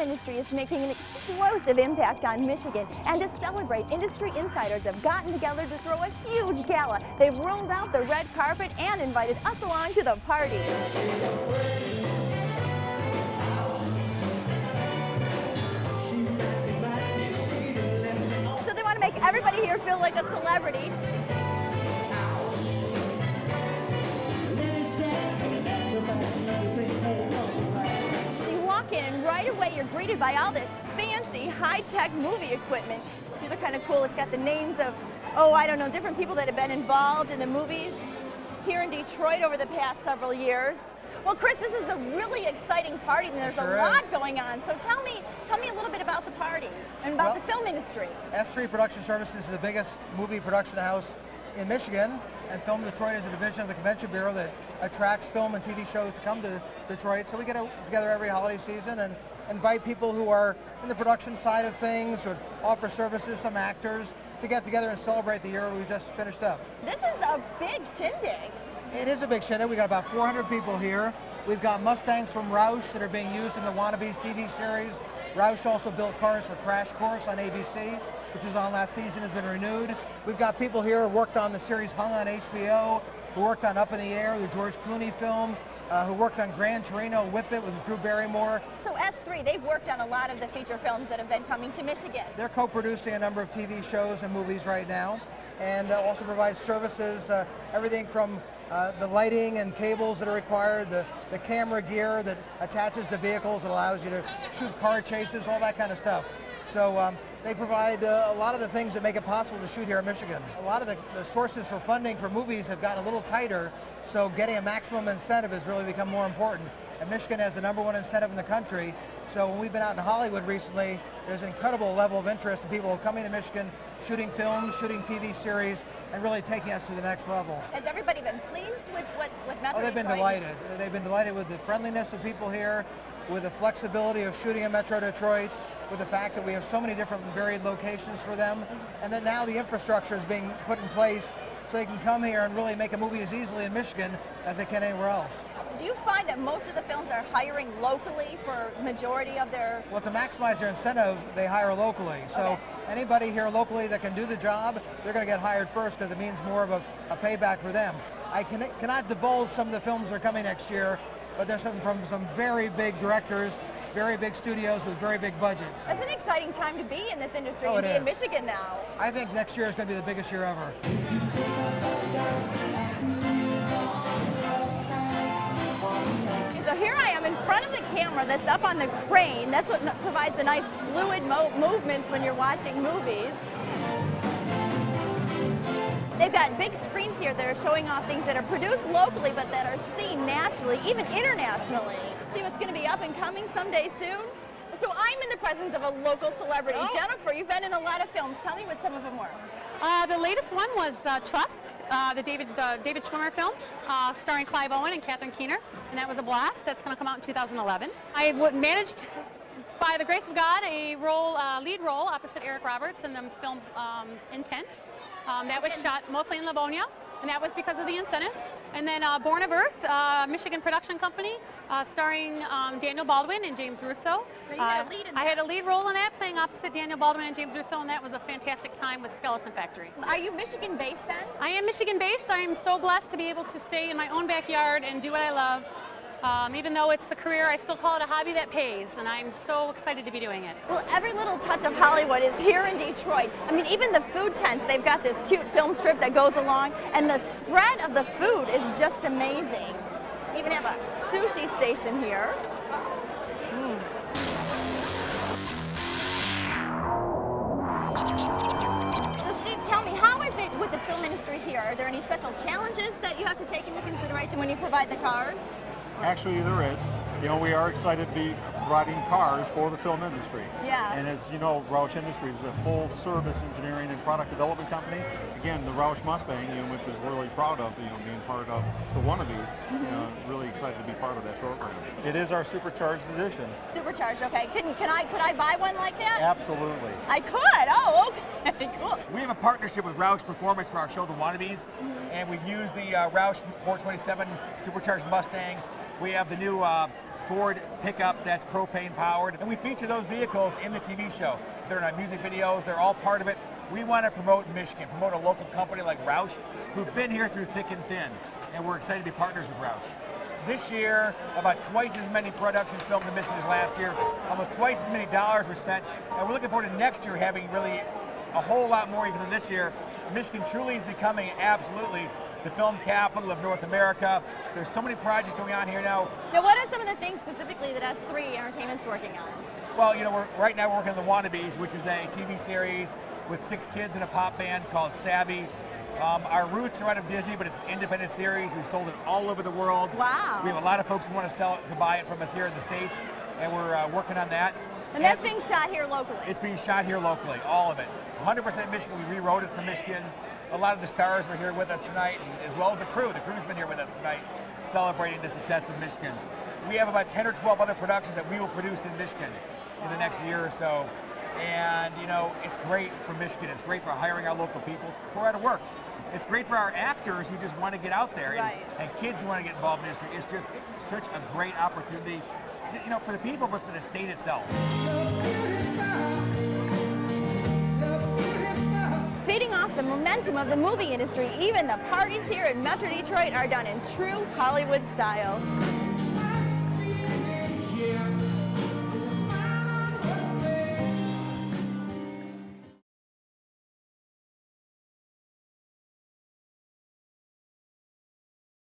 industry is making an explosive impact on Michigan. And to celebrate, industry insiders have gotten together to throw a huge gala. They've rolled out the red carpet and invited us along to the party. So they want to make everybody here feel like a celebrity. And right away you're greeted by all this fancy high-tech movie equipment. These are kind of cool. It's got the names of, I don't know, different people that have been involved in the movies here in Detroit over the past several years. Well, Chris, this is a really exciting party, and there's a lot going on. So tell me a little bit about the party and about the film industry. S3 Production Services is the biggest movie production house in Michigan, and Film Detroit is a division of the Convention Bureau that attracts film and TV shows to come to Detroit. So we get together every holiday season and invite people who are in the production side of things or offer services, some actors, to get together and celebrate the year we just finished up. This is a big shindig. It is a big shindig. We got about 400 people here. We've got Mustangs from Roush that are being used in the Wannabes TV series. Roush also built cars for Crash Course on ABC, which was on last season, has been renewed. We've got people here who worked on the series Hung on HBO, who worked on Up in the Air, the George Clooney film, who worked on Gran Torino, Whip It with Drew Barrymore. So S3, they've worked on a lot of the feature films that have been coming to Michigan. They're co-producing a number of TV shows and movies right now, and also provide services, everything from the lighting and cables that are required, the camera gear that attaches to vehicles that allows you to shoot car chases, all that kind of stuff. So they provide a lot of the things that make it possible to shoot here in Michigan. A lot of the sources for funding for movies have gotten a little tighter, so getting a maximum incentive has really become more important. And Michigan has the #1 incentive in the country, so when we've been out in Hollywood recently, there's an incredible level of interest in people coming to Michigan, shooting films, shooting TV series, and really taking us to the next level. Has everybody been pleased with Metro they've been delighted. They've been delighted with the friendliness of people here, with the flexibility of shooting in Metro Detroit, with the fact that we have so many different varied locations for them, and that now the infrastructure is being put in place so they can come here and really make a movie as easily in Michigan as they can anywhere else. Do you find that most of the films are hiring locally for majority of their... Well, to maximize their incentive, they hire locally. So anybody here locally that can do the job, they're going to get hired first because it means more of a payback for them. I cannot divulge some of the films that are coming next year, but there's some from some very big directors, very big studios with very big budgets. It's an exciting time to be in this industry and be in Michigan now. I think next year is going to be the biggest year ever. So here I am in front of the camera that's up on the crane. That's what provides a nice fluid movements when you're watching movies. They've got big screens here that are showing off things that are produced locally but that are seen nationally, even internationally. See what's going to be up and coming someday soon? So I'm in the presence of a local celebrity. Jennifer, you've been in a lot of films. Tell me what some of them were. The latest one was Trust, the David Schwimmer film, starring Clive Owen and Catherine Keener, and that was a blast. That's going to come out in 2011. I managed, by the grace of God, a lead role opposite Eric Roberts in the film Intent. That was shot mostly in Livonia, and that was because of the incentives. And then Born of Earth, Michigan production company, starring Daniel Baldwin and James Russo. So you had a lead in that. I had a lead role in that, playing opposite Daniel Baldwin and James Russo, and that was a fantastic time with Skeleton Factory. Are you Michigan-based then? I am Michigan-based. I am so blessed to be able to stay in my own backyard and do what I love. Even though it's a career, I still call it a hobby that pays, and I'm so excited to be doing it. Well, every little touch of Hollywood is here in Detroit. I mean, even the food tents, they've got this cute film strip that goes along, and the spread of the food is just amazing. Even have a sushi station here. So Steve, tell me, how is it with the film industry here? Are there any special challenges that you have to take into consideration when you provide the cars? Actually, there is. You know, we are excited to be providing cars for the film industry. Yeah. And as you know, Roush Industries is a full-service engineering and product development company. Again, the Roush Mustang, which is really proud of, being part of the Wannabes. Really excited to be part of that program. It is our supercharged edition. Supercharged, okay. Could I buy one like that? Absolutely. I could. Oh, okay. Cool. We have a partnership with Roush Performance for our show, The Wannabes, and we've used the Roush 427 supercharged Mustangs. We have the new Ford pickup that's propane powered. And we feature those vehicles in the TV show. They're in our music videos, they're all part of it. We want to promote Michigan, promote a local company like Roush, who've been here through thick and thin. And we're excited to be partners with Roush. This year, about twice as many productions filmed in Michigan as last year, almost twice as many dollars were spent, and we're looking forward to next year having really a whole lot more even than this year. Michigan truly is becoming absolutely the film capital of North America. There's so many projects going on here now. Now, what are some of the things specifically that S3 Entertainment's working on? Well, you know, right now we're working on The Wannabes, which is a TV series with 6 kids in a pop band called Savvy. Our roots are out of Disney, but it's an independent series. We've sold it all over the world. Wow. We have a lot of folks who want to sell it, to buy it from us here in the States, and we're working on that. And that's being shot here locally. It's being shot here locally, all of it. 100% Michigan. We rewrote it from Michigan. A lot of the stars were here with us tonight, and as well as the crew. The crew's been here with us tonight, celebrating the success of Michigan. We have about 10 or 12 other productions that we will produce in Michigan in the next year or so. And, you know, it's great for Michigan. It's great for hiring our local people who are out of work. It's great for our actors who just want to get out there, and kids who want to get involved in industry. It's just such a great opportunity, you know, for the people, but for the state itself. Feeding off the momentum of the movie industry, even the parties here in Metro Detroit are done in true Hollywood style.